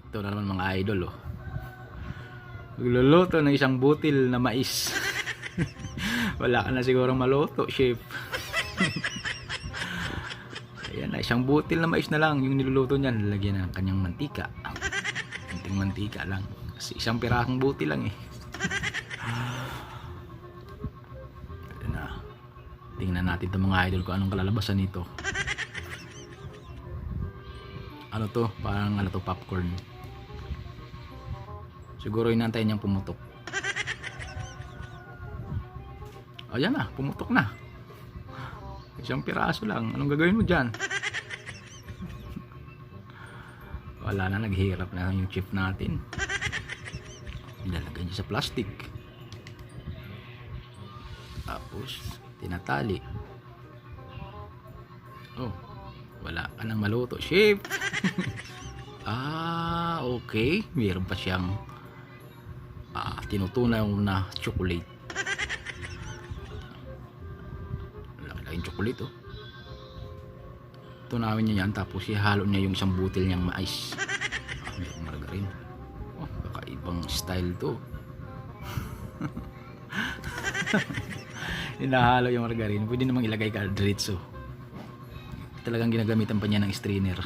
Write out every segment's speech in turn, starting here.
Ito na naman mga idol, oh. Magluluto ng isang butil na mais. Wala ka na sigurong maluto, chef. Ayan na, isang butil na mais na lang yung niluluto niyan. Lalagyan ng kanyang mantika. Kunting mantika lang. Kasi isang pirasong butil lang eh. Ayan na. Tingnan natin itong mga idol kung anong kalalabasan nito. Ano to? Parang ano to, popcorn. Siguro inantay niyang pumutok. Ayan na, pumutok na. Isang piraso lang. Anong gagawin mo dyan? Wala na, naghihirap na yung chip natin. Ilalagay niya sa plastic. Tapos, tinatali. Oh, wala ka nang maluto, chef. Okay. Meron pa siyang tinutunaw na chocolate. Laki yung chocolate, oh. Tunawin niya yan, tapos ihalo niya yung isang butil niyang mais. Mayroong margarine. Oh, kakaibang style to. Hinahalo yung margarine. Pwede namang ilagay ka diretso. Talagang ginagamitan pa niya ng strainer.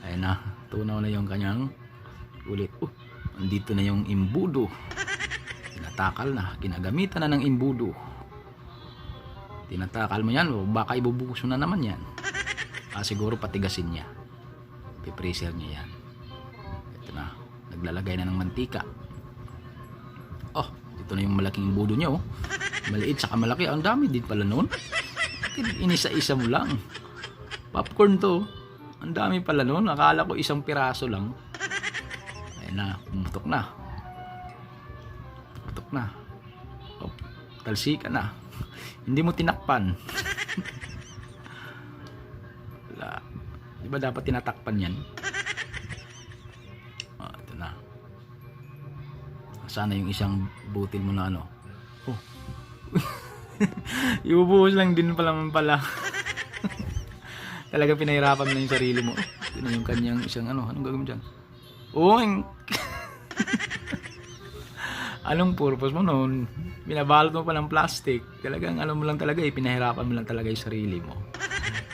Ayun na, tunaw na yung kanyang ulit. Andito na yung imbudo. Tinatakal na, ginagamitan na ng imbudo. Tinatakal mo yan, o baka ibubuso na naman yan. Siguro patigasin niya. Pipreser niya yan. Ito na, naglalagay na ng mantika. Oh, ito na yung malaking imbudo niya, oh. Maliit saka malaki, ang dami din pala noon. Inisa-isa mo lang. Popcorn to, ang dami pala noon. Akala ko isang piraso lang. Ayun na, pumutok na. Pumutok na. Oh, talsika na. Hindi mo tinakpan. Wala. Di ba dapat tinatakpan yan? Ito na. Sana yung isang butil mo na ano. Oh. Ibubuhos lang din pala. Talaga pinahirapan mo na yung sarili mo. Ito na yung kanyang isang ano. Anong gagawin dyan? Oh, anong purpose mo noon? Binabalot mo pa ng plastic. Talagang ano mo lang talaga eh. Pinahirapan mo lang talaga yung sarili mo.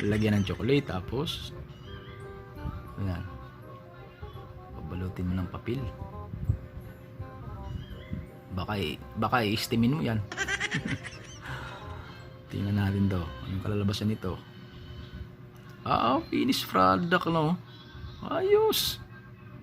Lagyan ng chocolate tapos ayan. Pabalutin mo ng papel. Baka i-steamin mo yan. Tingnan natin to. Anong kalalabasan nito? Finished product, no? Ayos.